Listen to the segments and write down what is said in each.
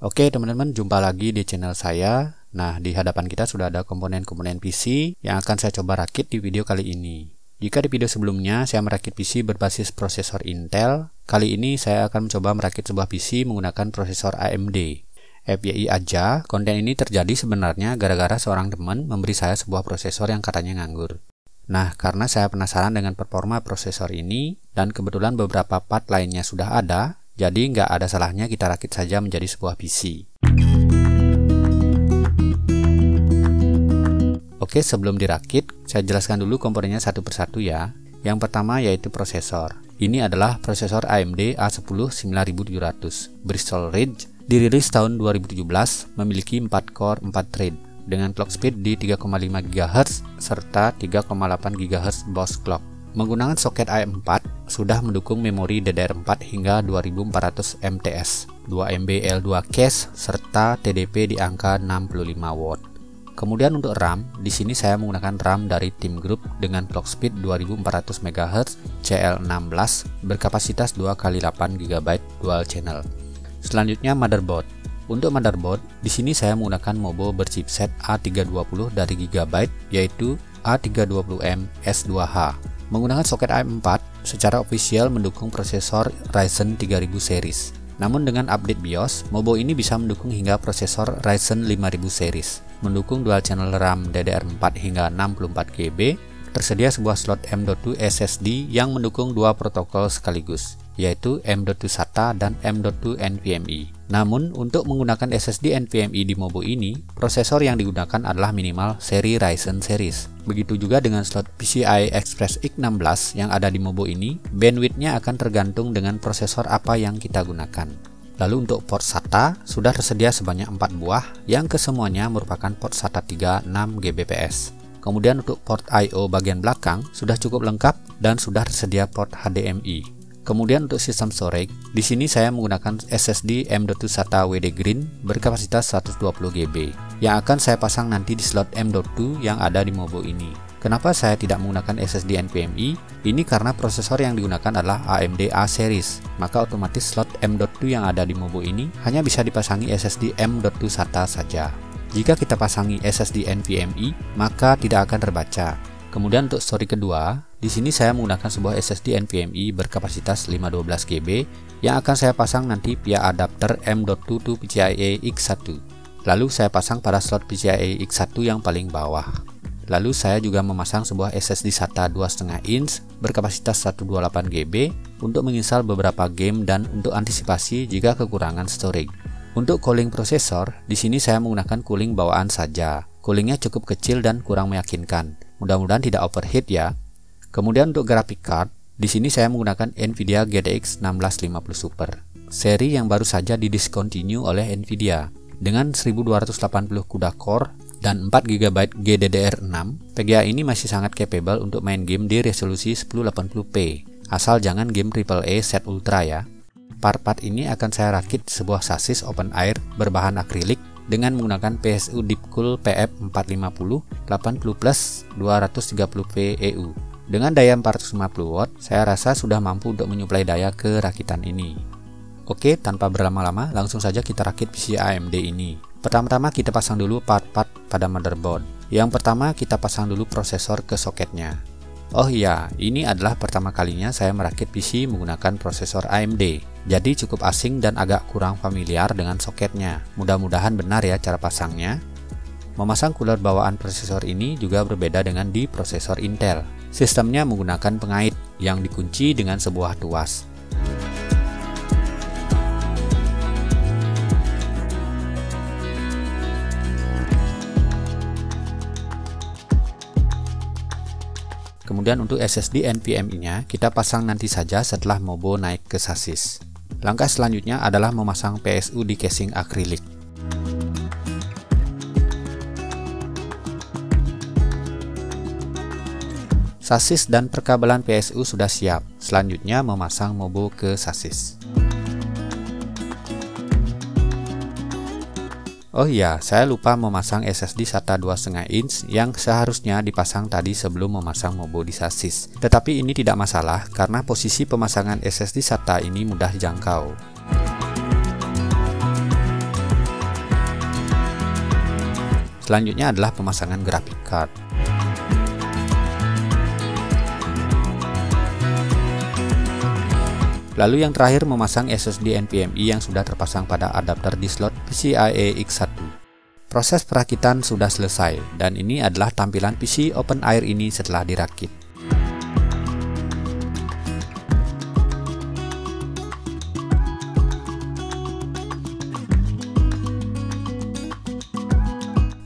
Oke teman-teman, jumpa lagi di channel saya. Nah, di hadapan kita sudah ada komponen-komponen PC yang akan saya coba rakit di video kali ini. Jika di video sebelumnya saya merakit PC berbasis prosesor Intel, kali ini saya akan mencoba merakit sebuah PC menggunakan prosesor AMD. FYI aja, konten ini terjadi sebenarnya gara-gara seorang teman memberi saya sebuah prosesor yang katanya nganggur. Nah, karena saya penasaran dengan performa prosesor ini, dan kebetulan beberapa part lainnya sudah ada, jadi nggak ada salahnya kita rakit saja menjadi sebuah PC. Oke, sebelum dirakit, saya jelaskan dulu komponennya satu persatu ya. Yang pertama yaitu prosesor. Ini adalah prosesor AMD A10 9700 Bristol Ridge, dirilis tahun 2017, memiliki 4 core 4 thread dengan clock speed di 3,5 GHz serta 3,8 GHz BOS clock. Menggunakan soket AM4, sudah mendukung memori DDR4 hingga 2400 MTS, 2 MB L2 cache serta TDP di angka 65 watt. Kemudian untuk RAM, di sini saya menggunakan RAM dari Team Group dengan clock speed 2400 MHz CL16 berkapasitas 2x8 GB dual channel. Selanjutnya motherboard. Untuk motherboard, di sini saya menggunakan Mobo berchipset A320 dari Gigabyte, yaitu A320M S2H. Menggunakan soket AM4, secara ofisial mendukung prosesor Ryzen 3000 series. Namun dengan update BIOS, Mobo ini bisa mendukung hingga prosesor Ryzen 5000 series. Mendukung dual channel RAM DDR4 hingga 64 GB, tersedia sebuah slot M.2 SSD yang mendukung dua protokol sekaligus, yaitu M.2 SATA dan M.2 NVMe. Namun, untuk menggunakan SSD NVMe di Mobo ini, prosesor yang digunakan adalah minimal seri Ryzen series. Begitu juga dengan slot PCI Express X16 yang ada di Mobo ini, bandwidth-nya akan tergantung dengan prosesor apa yang kita gunakan. Lalu untuk port SATA, sudah tersedia sebanyak 4 buah, yang kesemuanya merupakan port SATA 3 6 Gbps. Kemudian untuk port I/O bagian belakang, sudah cukup lengkap dan sudah tersedia port HDMI. Kemudian untuk sistem storage, di sini saya menggunakan SSD M.2 SATA WD Green berkapasitas 120 GB yang akan saya pasang nanti di slot M.2 yang ada di Mobo ini. Kenapa saya tidak menggunakan SSD NVMe? Ini karena prosesor yang digunakan adalah AMD A series, maka otomatis slot M.2 yang ada di Mobo ini hanya bisa dipasangi SSD M.2 SATA saja. Jika kita pasangi SSD NVMe, maka tidak akan terbaca. Kemudian untuk storage kedua, di sini saya menggunakan sebuah SSD NVMe berkapasitas 512 GB yang akan saya pasang nanti via adapter M.2 to PCIe X1. Lalu saya pasang pada slot PCIe X1 yang paling bawah. Lalu saya juga memasang sebuah SSD SATA 2,5 inch berkapasitas 128 GB untuk menginstal beberapa game dan untuk antisipasi jika kekurangan storage. Untuk cooling prosesor, di sini saya menggunakan cooling bawaan saja. Coolingnya cukup kecil dan kurang meyakinkan. Mudah-mudahan tidak overheat ya. Kemudian untuk graphic card, di sini saya menggunakan Nvidia GTX 1650 Super, seri yang baru saja didiscontinue oleh Nvidia. Dengan 1280 CUDA core dan 4 GB GDDR6, PGA ini masih sangat capable untuk main game di resolusi 1080p, asal jangan game AAA set ultra ya. Part-part ini akan saya rakit sebuah sasis open air berbahan akrilik dengan menggunakan PSU Deepcool PF450 80+ 230V EU. Dengan daya 450 watt, saya rasa sudah mampu untuk menyuplai daya ke rakitan ini. Oke, tanpa berlama-lama, langsung saja kita rakit PC AMD ini. Pertama-tama kita pasang dulu part-part pada motherboard. Yang pertama kita pasang dulu prosesor ke soketnya. Oh iya, ini adalah pertama kalinya saya merakit PC menggunakan prosesor AMD. Jadi cukup asing dan agak kurang familiar dengan soketnya. Mudah-mudahan benar ya cara pasangnya. Memasang cooler bawaan prosesor ini juga berbeda dengan di prosesor Intel. Sistemnya menggunakan pengait yang dikunci dengan sebuah tuas. Kemudian untuk SSD NVMe-nya kita pasang nanti saja setelah Mobo naik ke sasis. Langkah selanjutnya adalah memasang PSU di casing akrilik. Sasis dan perkabelan PSU sudah siap. Selanjutnya memasang Mobo ke sasis. Oh iya, saya lupa memasang SSD SATA 2,5 inch yang seharusnya dipasang tadi sebelum memasang Mobo di sasis. Tetapi ini tidak masalah karena posisi pemasangan SSD SATA ini mudah dijangkau. Selanjutnya adalah pemasangan graphic card. Lalu yang terakhir memasang SSD NVMe yang sudah terpasang pada adapter di slot PCIe X1. Proses perakitan sudah selesai dan ini adalah tampilan PC open air ini setelah dirakit.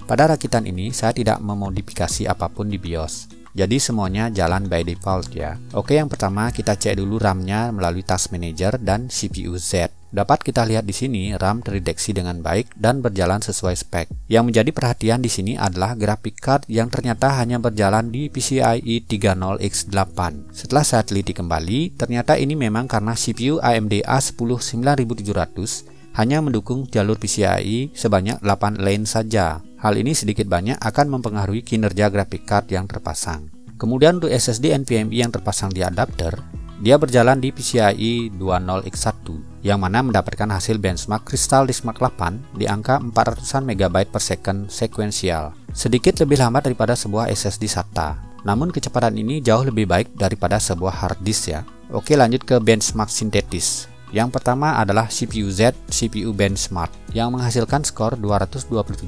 Pada rakitan ini saya tidak memodifikasi apapun di BIOS. Jadi semuanya jalan by default ya. Oke, yang pertama kita cek dulu RAM-nya melalui Task Manager dan CPU Z. Dapat kita lihat di sini RAM terdeteksi dengan baik dan berjalan sesuai spek. Yang menjadi perhatian di sini adalah graphic card yang ternyata hanya berjalan di PCIe 30X8. Setelah saya teliti kembali, ternyata ini memang karena CPU AMD A10 9700 hanya mendukung jalur PCIe sebanyak 8 lane saja. Hal ini sedikit banyak akan mempengaruhi kinerja graphic card yang terpasang. Kemudian untuk SSD NVMe yang terpasang di adapter, dia berjalan di PCIe 20X1 yang mana mendapatkan hasil benchmark Crystal Diskmark 8 di angka 400-an MB per second sekuensial. Sedikit lebih lambat daripada sebuah SSD SATA. Namun kecepatan ini jauh lebih baik daripada sebuah hard disk ya. Oke, lanjut ke benchmark sintetis. Yang pertama adalah CPU Z, CPU benchmark yang menghasilkan skor 227,4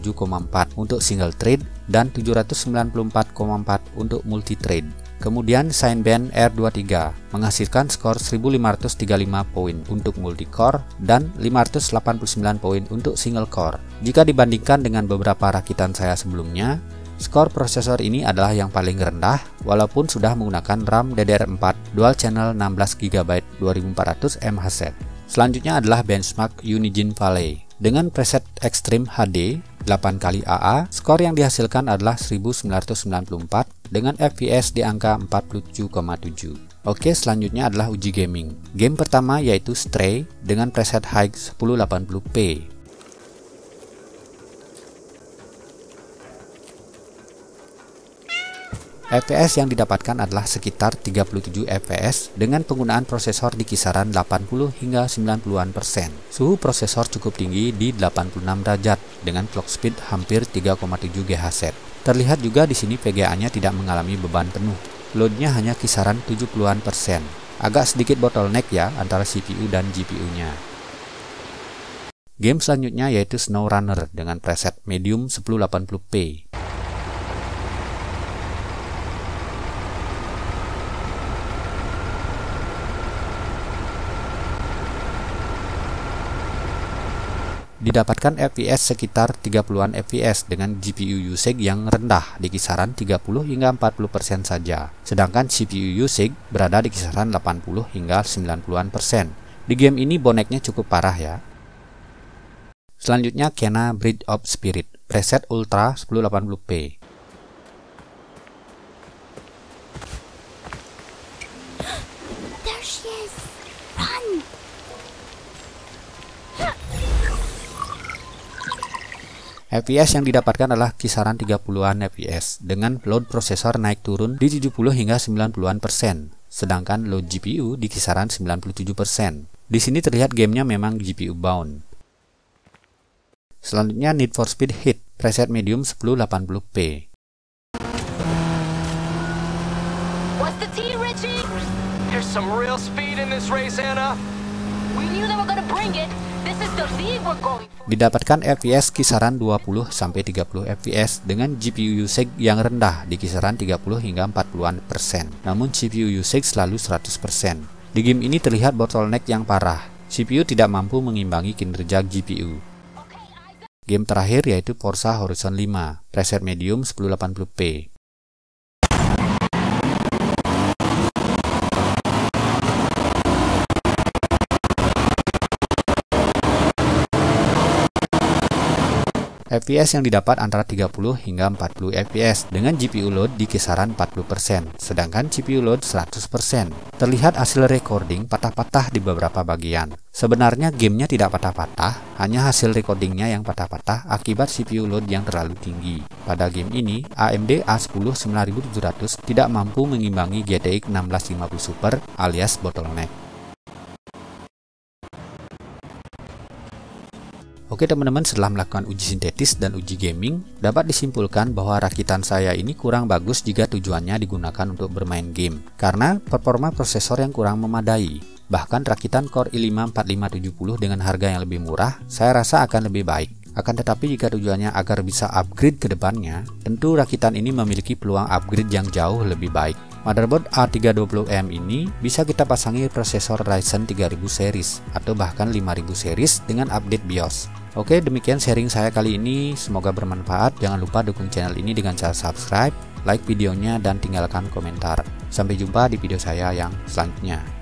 untuk single thread dan 794,4 untuk multi thread. Kemudian Cinebench R23 menghasilkan skor 1535 poin untuk multi core dan 589 poin untuk single core. Jika dibandingkan dengan beberapa rakitan saya sebelumnya, skor prosesor ini adalah yang paling rendah walaupun sudah menggunakan RAM DDR4 dual channel 16GB 2400 MHz. Selanjutnya adalah benchmark Unigine Valley. Dengan preset Extreme HD 8x AA, skor yang dihasilkan adalah 1994 dengan FPS di angka 47,7. Oke, selanjutnya adalah uji gaming. Game pertama yaitu Stray dengan preset High 1080p. FPS yang didapatkan adalah sekitar 37 FPS dengan penggunaan prosesor di kisaran 80 hingga 90%. Suhu prosesor cukup tinggi di 86 derajat dengan clock speed hampir 3,7 GHz. Terlihat juga di sini VGA-nya tidak mengalami beban penuh. Load-nya hanya kisaran 70-an %. Agak sedikit bottleneck ya antara CPU dan GPU-nya. Game selanjutnya yaitu SnowRunner dengan preset medium 1080p. Didapatkan FPS sekitar 30-an FPS dengan GPU usage yang rendah di kisaran 30 hingga 40% saja. Sedangkan CPU usage berada di kisaran 80 hingga 90-an %. Di game ini boneknya cukup parah ya. Selanjutnya Kena Bridge of Spirit, preset Ultra 1080p. There she is. Run. FPS yang didapatkan adalah kisaran 30-an FPS dengan load prosesor naik turun di 70 hingga 90-an %, sedangkan load GPU di kisaran 97%. Di sini terlihat gamenya memang GPU bound. Selanjutnya Need for Speed Heat, preset medium 1080p. What's the tea, Richie? There's some real speed in this race, Anna. We knew they were gonna bring it. This is the lead we're going for. Didapatkan FPS kisaran 20-30 FPS dengan GPU usage yang rendah di kisaran 30 hingga 40-an %. Namun CPU usage selalu 100%. Di game ini terlihat bottleneck yang parah. CPU tidak mampu mengimbangi kinerja GPU. Game terakhir yaitu Forza Horizon 5, preset medium 1080p. FPS yang didapat antara 30 hingga 40 FPS dengan GPU load di kisaran 40%, sedangkan CPU load 100%. Terlihat hasil recording patah-patah di beberapa bagian. Sebenarnya gamenya tidak patah-patah, hanya hasil recordingnya yang patah-patah akibat CPU load yang terlalu tinggi. Pada game ini, AMD A10 9700 tidak mampu mengimbangi GTX 1650 Super alias bottleneck. Oke teman-teman, setelah melakukan uji sintetis dan uji gaming, dapat disimpulkan bahwa rakitan saya ini kurang bagus jika tujuannya digunakan untuk bermain game, karena performa prosesor yang kurang memadai. Bahkan rakitan Core i5 4570 dengan harga yang lebih murah, saya rasa akan lebih baik. Akan tetapi jika tujuannya agar bisa upgrade ke depannya, tentu rakitan ini memiliki peluang upgrade yang jauh lebih baik. Motherboard A320M ini bisa kita pasangi prosesor Ryzen 3000 series atau bahkan 5000 series dengan update BIOS. Oke, demikian sharing saya kali ini, semoga bermanfaat. Jangan lupa dukung channel ini dengan cara subscribe, like videonya, dan tinggalkan komentar. Sampai jumpa di video saya yang selanjutnya.